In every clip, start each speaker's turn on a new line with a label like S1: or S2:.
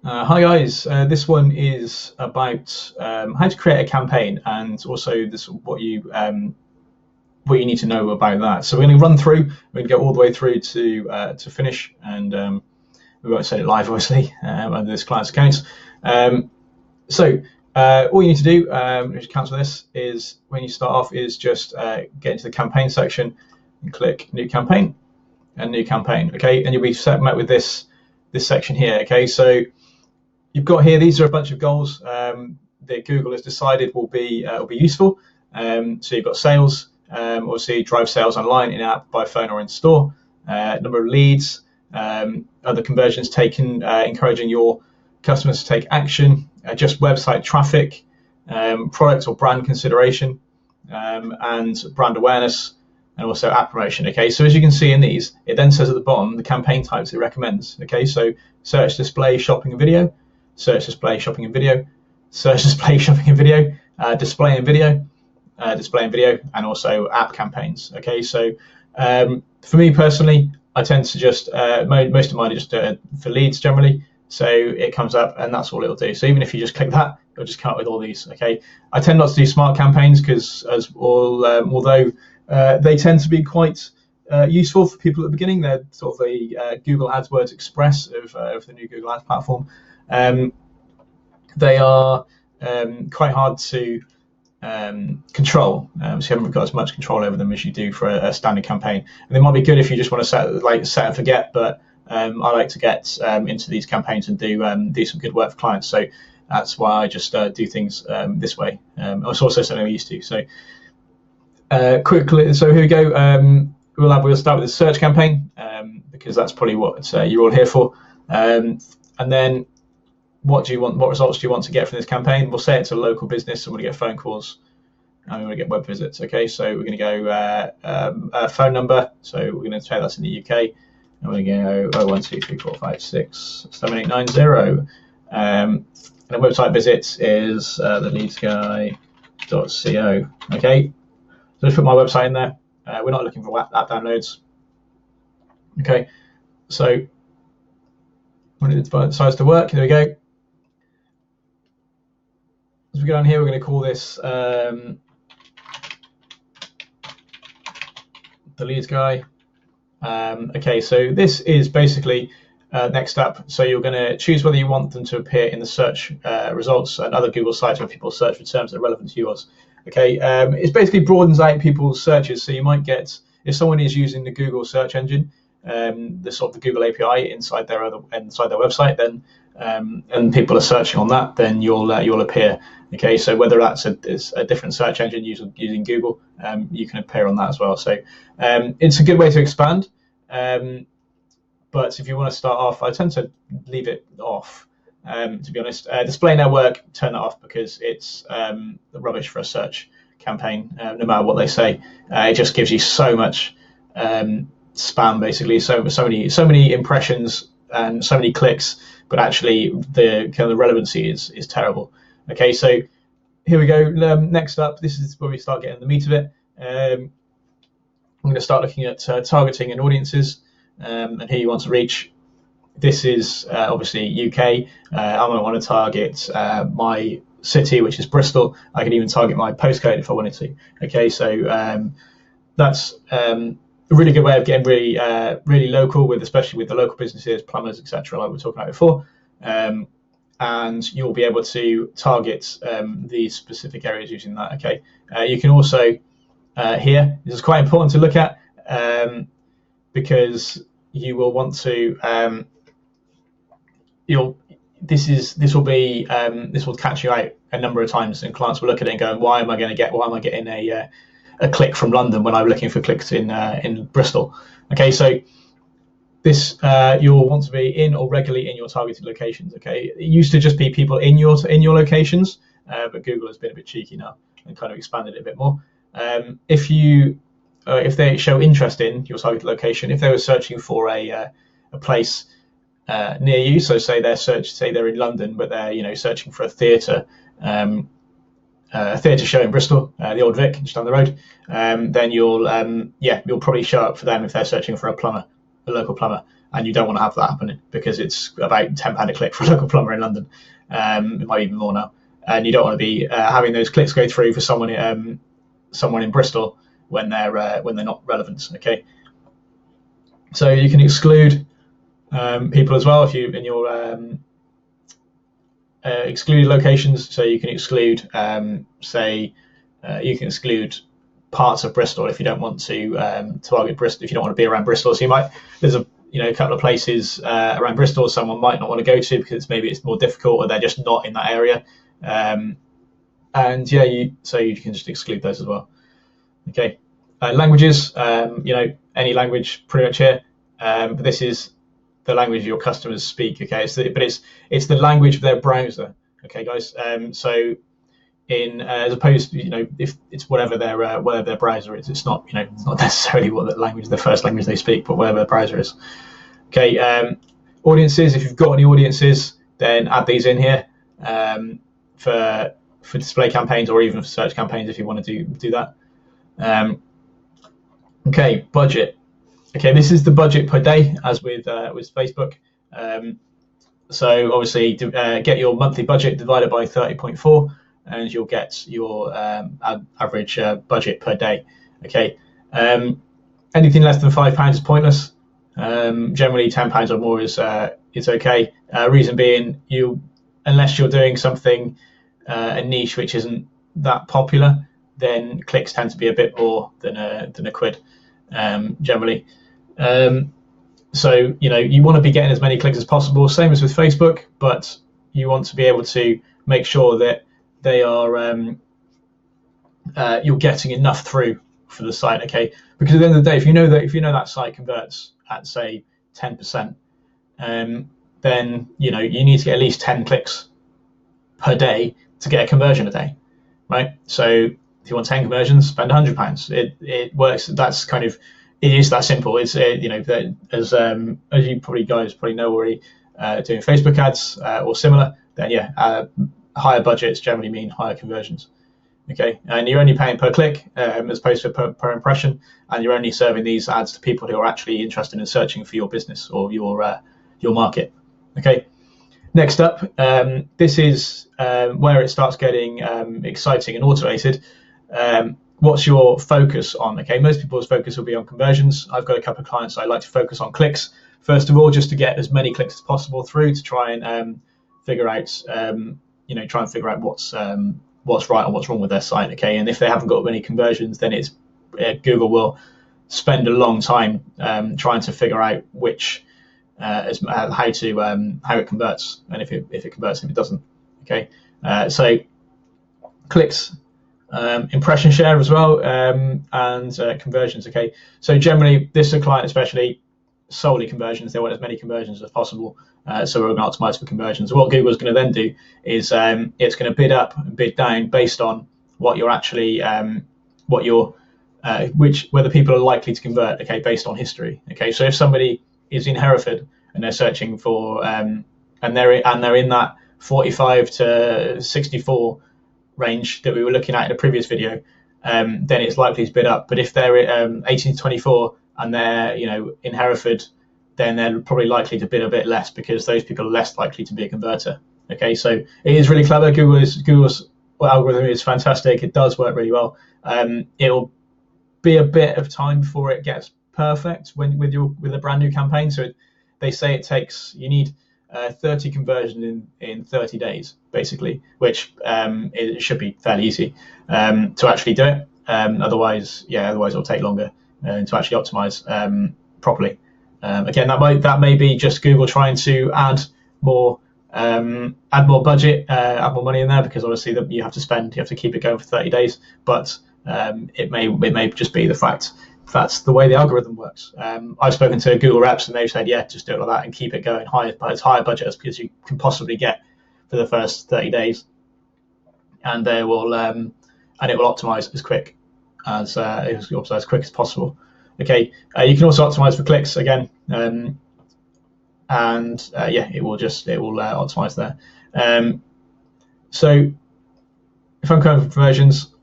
S1: Hi guys, this one is about how to create a campaign and also what you need to know about that. So we're going to run through. We're going to go all the way through to finish, and we won't set it live obviously under this client's accounts. So all you need to do, which cancel this, is when you start off is just get into the campaign section and click New Campaign and New Campaign. Okay, and you'll be met with this section here. Okay, so you've got here, these are a bunch of goals that Google has decided will be useful. So you've got sales, obviously drive sales online, in app, by phone, or in store. Number of leads, other conversions taken, encouraging your customers to take action, just website traffic, product or brand consideration, and brand awareness, and also app promotion. Okay, so as you can see in these, it then says at the bottom the campaign types it recommends. Okay, so search, display, shopping, and video. Search, display, shopping, and video. Search, display, shopping, and video. Display and video. Display and video, and also app campaigns. Okay, so for me personally, I tend to just most of mine are just for leads generally. So it comes up, and that's all it'll do. So even if you just click that, it'll just come up with all these. Okay, I tend not to do smart campaigns because, although they tend to be quite useful for people at the beginning, they're sort of the Google AdWords Express of the new Google Ads platform. They are quite hard to control, so you haven't got as much control over them as you do for a standard campaign. And they might be good if you just want to set and forget, but I like to get into these campaigns and do some good work for clients. So that's why I just do things this way. It's also something I'm used to. So quickly, so here we go. We'll start with the search campaign because that's probably what you're all here for. And then what results do you want to get from this campaign? We'll say it's a local business, and we want to get phone calls, and we want to get web visits. Okay, so we're going to go phone number. So we're going to say that's in the UK, and we're going to go 01234567890. And the website visits is theleadsguy.co. Okay, so just put my website in there. We're not looking for app downloads. Okay, so when it decides to work, there we go. As we go down here, we're going to call this the leads guy. Okay, so this is basically next up. So you're going to choose whether you want them to appear in the search results and other Google sites where people search for terms that are relevant to yours. Okay, it basically broadens out people's searches. So you might get, if someone is using the Google search engine, the Google API inside their website, then and people are searching on that, then you'll appear. Okay, so whether that's a different search engine using Google, you can appear on that as well. So it's a good way to expand. But if you want to start off, I tend to leave it off. To be honest, display network, turn that off because it's rubbish for a search campaign. No matter what they say, it just gives you so much spam, basically. So many impressions and so many clicks, but actually the kind of relevancy is terrible. Okay, so here we go. Next up, this is where we start getting the meat of it. I'm going to start looking at targeting and audiences, and here you want to reach. This is obviously UK. I'm going to want to target my city, which is Bristol. I can even target my postcode if I wanted to. Okay, so that's a really good way of getting really local, especially with the local businesses, plumbers, etc., like we were talking about before. And you'll be able to target these specific areas using that. Okay, you can also here. This is quite important to look at because you will want to. This will catch you out a number of times, and clients will look at it and go, "Why am I getting a click from London when I'm looking for clicks in Bristol?" Okay, so this you'll want to be in or regularly in your targeted locations. Okay, it used to just be people in your locations, but Google has been a bit cheeky now and kind of expanded it a bit more. If they show interest in your targeted location, if they were searching for a place near you, so say they're in London, but they're searching for a theatre show in Bristol, the Old Vic, just down the road, then you'll probably show up for them if they're searching for a local plumber. and you don't want to have that happening because it's about £10 a click for a local plumber in London. It might be even more now, and you don't want to be having those clicks go through for someone in Bristol when they're not relevant. Okay, so you can exclude people as well if you in your excluded locations. So you can exclude, you can exclude parts of Bristol if you don't want to target Bristol, if you don't want to be around Bristol. So there's a couple of places around Bristol someone might not want to go to because maybe it's more difficult or they're just not in that area. And yeah, so you can just exclude those as well. Okay, languages, any language pretty much here. But this is the language your customers speak. Okay, it's the language of their browser. Okay, guys. So as opposed to if it's whatever their browser is, it's not it's not necessarily what the first language they speak, but whatever the browser is. Okay, audiences. If you've got any audiences, then add these in here for display campaigns or even for search campaigns if you want to do that. Okay, budget. Okay, this is the budget per day as with Facebook. So obviously, get your monthly budget divided by 30.4, and you'll get your average budget per day. Okay, anything less than £5 is pointless. Generally, £10 or more is okay. Reason being, unless you're doing something a niche which isn't that popular, then clicks tend to be a bit more than a quid generally. So you want to be getting as many clicks as possible, same as with Facebook, but you want to be able to make sure that they are you're getting enough through for the site. Okay, because at the end of the day, if you know that site converts at say 10%, then you need to get at least 10 clicks per day to get a conversion a day, right? So if you want 10 conversions, spend £100. It works. That's it is that simple. It's as you guys probably know already, doing Facebook ads or similar, then higher budgets generally mean higher conversions. Okay, and you're only paying per click as opposed to per impression, and you're only serving these ads to people who are actually interested in searching for your business or your market. Okay, next up, this is where it starts getting exciting and automated. What's your focus on? Okay, most people's focus will be on conversions. I've got a couple of clients I like to focus on clicks first of all, just to get as many clicks as possible through to try and figure out what's right and what's wrong with their site. Okay, and if they haven't got many conversions, then Google will spend a long time trying to figure out how it converts, and if it converts, if it doesn't. Okay, so clicks. Impression share as well, and conversions. Okay, so generally this is a client especially solely conversions. They want as many conversions as possible, so we're going to optimize for conversions. What Google's going to then do is it's going to bid up and bid down based on what you're actually whether people are likely to convert. Okay, based on history. Okay, so if somebody is in Hereford and they're searching for and they're in that 45 to 64 range that we were looking at in a previous video, then it's likely to bid up. But if they're 18 to 24 and they're in Hereford, then they're probably likely to bid a bit less because those people are less likely to be a converter. Okay, so it is really clever. Google's algorithm is fantastic. It does work really well. It'll be a bit of time before it gets perfect with a brand new campaign. So they say you need 30 conversions in 30 days, basically, which it should be fairly easy to actually do it. Otherwise it'll take longer to actually optimize properly. Again, that may be just Google trying to add more budget, add more money in there, because obviously you have to keep it going for 30 days. But it may just be the fact that's the way the algorithm works. I've spoken to Google reps and they've said, just do it like that and keep it going as high budget as you can possibly get for the first 30 days, and it will optimize as quick as possible. Okay, you can also optimize for clicks again, it will optimize there. So if I'm going for conversions,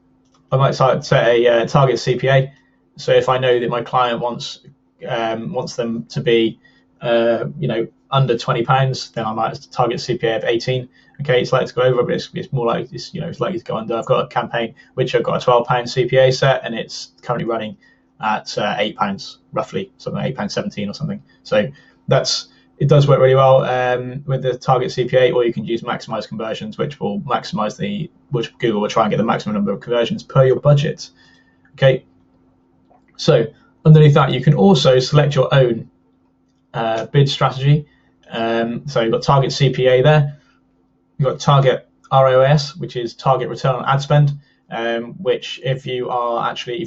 S1: I might set a target CPA. So if I know that my client wants them to be under £20, then I might target CPA of 18. Okay, it's likely to go over, but it's more likely it's likely to go under. I've got a campaign which I've got a £12 CPA set, and it's currently running at £8 roughly, something like £8.17 or something. So it does work really well with the target CPA, or you can use maximize conversions, which will maximize which Google will try and get the maximum number of conversions per your budget. Okay, so underneath that, you can also select your own bid strategy. So you've got target CPA there. You've got target ROAS, which is target return on ad spend, which if you've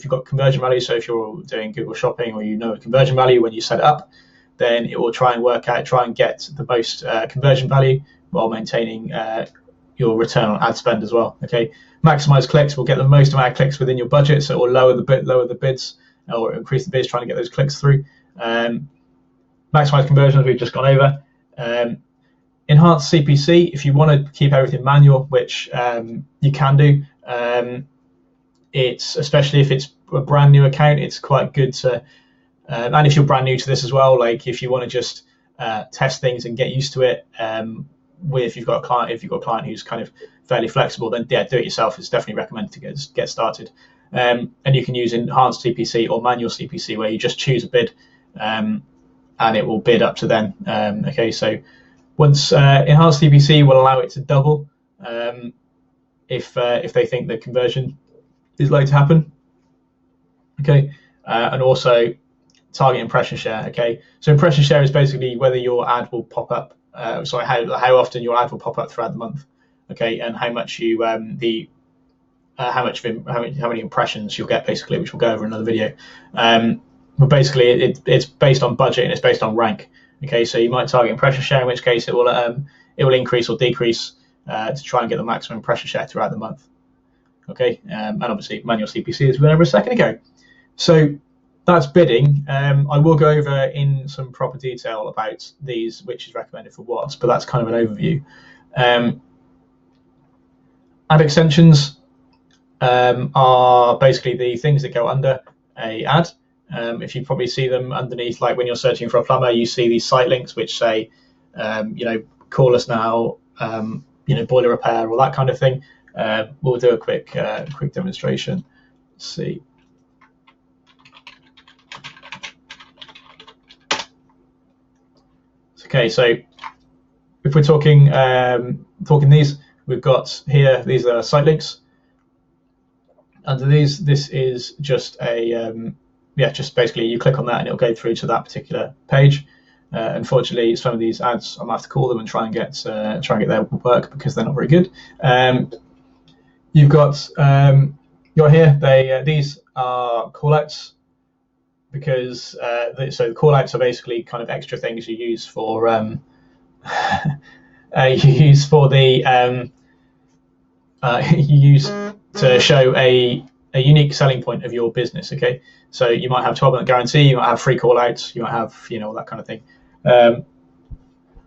S1: got conversion value, so if you're doing Google Shopping or a conversion value when you set it up, then it will try and get the most conversion value while maintaining your return on ad spend as well. Okay, maximize clicks will get the most amount of clicks within your budget, so it will lower the bids or increase the bids trying to get those clicks through. Maximize conversions we've just gone over. Enhanced CPC, if you want to keep everything manual, which you can do. It's especially if it's a brand new account, it's quite good to. And if you're brand new to this as well, like if you want to just test things and get used to it, if you've got a client who's kind of fairly flexible, then do it yourself. It's definitely recommended to get started. And you can use enhanced CPC or manual CPC, where you just choose a bid, and it will bid up to then. Okay, so once enhanced CPC will allow it to double if they think the conversion is likely to happen. Okay, and also target impression share. Okay, so impression share is basically whether your ad will pop up. How often your ad will pop up throughout the month. Okay, and how much how many impressions you'll get, basically, which we'll go over in another video. But basically, it's based on budget and it's based on rank. Okay, so you might target impression share, in which case it will increase or decrease to try and get the maximum impression share throughout the month. Okay, and obviously manual CPC as we went over a second ago. So that's bidding. I will go over in some proper detail about these, which is recommended for what, but that's kind of an overview. Ad extensions are basically the things that go under a ad. If you probably see them underneath, like when you're searching for a plumber, you see these site links which say, call us now, boiler repair, or that kind of thing. We'll do a quick demonstration. Let's see. Okay, so if we're talking these, we've got here, these are site links. Under these, this is just just basically you click on that and it'll go through to that particular page. Unfortunately, some of these ads I might have to call them and try and get their work, because they're not very good. You've got here. These are callouts, because so the callouts are basically kind of extra things you use for to show a unique selling point of your business. Okay, so you might have 12-month guarantee, you might have free callouts, you might have all that kind of thing.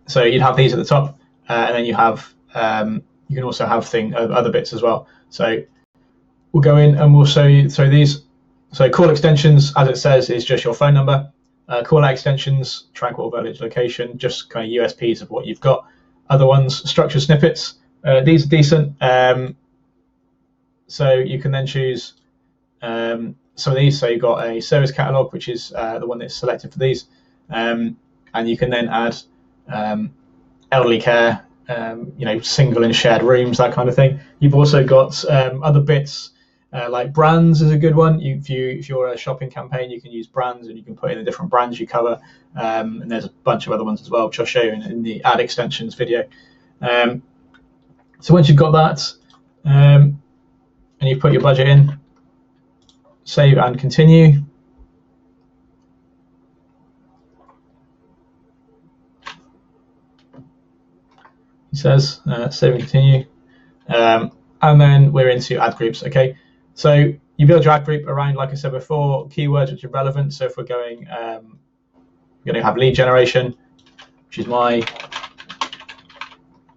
S1: So you'd have these at the top, and then you have you can also have other bits as well. So we'll go in and we'll show you these. So call extensions, as it says, is just your phone number. Call out extensions, tranquil village location, just kind of USPs of what you've got. Other ones, structured snippets. These are decent. So you can then choose some of these. So you've got a service catalog, which is the one that's selected for these. And you can then add elderly care, single and shared rooms, that kind of thing. You've also got other bits. Like brands is a good one. If you're a shopping campaign, you can use brands, and you can put in the different brands you cover. And there's a bunch of other ones as well, which I'll show you in the ad extensions video. So once you've got that, and you've put your budget in, save and continue. It says save and continue. And then we're into ad groups. Okay. So you build your ad group around, like I said before, keywords which are relevant. So if we're going to have lead generation, which is my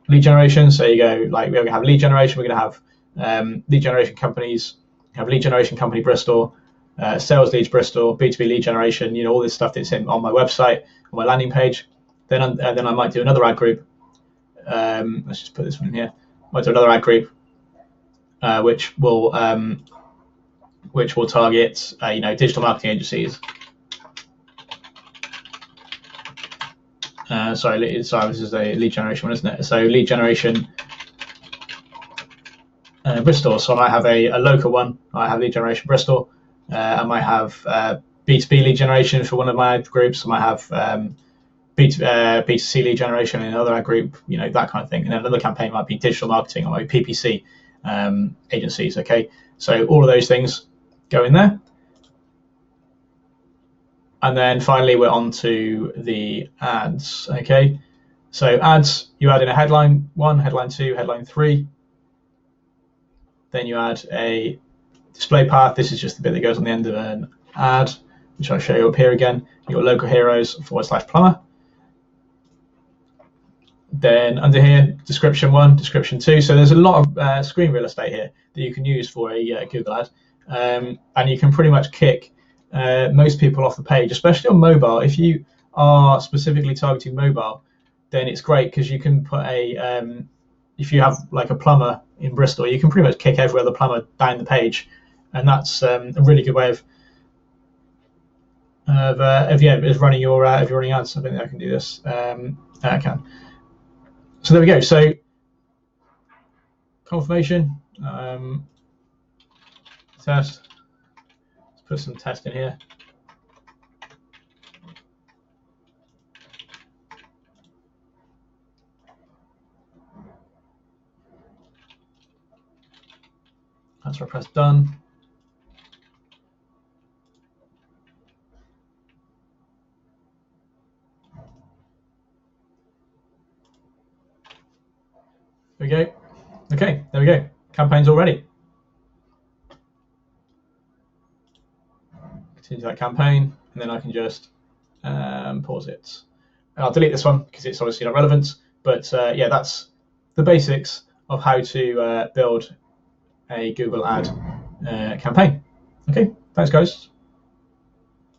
S1: lead generation. So you go, like, we're going to have lead generation. We're going to have lead generation companies. Have lead generation company Bristol. sales leads Bristol, B2B lead generation, all this stuff that's on my website, on my landing page. Then I might do another ad group. Let's just put this one in here. I might do another ad group, which will target digital marketing agencies. Sorry, this is a lead generation one, isn't it? So lead generation Bristol. So I might have a local one. I have lead generation Bristol. I might have B2B lead generation for one of my ad groups. I might have B2C lead generation in another ad group, that kind of thing. And then another campaign might be digital marketing or maybe PPC agencies. Okay, so all of those things go in there. And then finally, we're on to the ads. Okay, so ads, you add in a headline 1, headline 2, headline 3. Then you add a display path. This is just the bit that goes on the end of an ad, which I'll show you up here again. You've got local heroes /plumber. Then under here, description 1, description 2. So there's a lot of screen real estate here that you can use for a Google ad. And you can pretty much kick most people off the page, especially on mobile. If you are specifically targeting mobile, then it's great because you can put if you have like a plumber in Bristol, you can pretty much kick every other plumber down the page. And that's a really good way of running your if you're running ads. I think I can do this. I can. So there we go. So confirmation, test. Let's put some test in here. That's where I press done. There we go. Okay, there we go. Campaign's all ready. Continue that campaign, and then I can just pause it. And I'll delete this one because it's obviously not relevant. But yeah, that's the basics of how to build a Google ad campaign. Okay, thanks guys.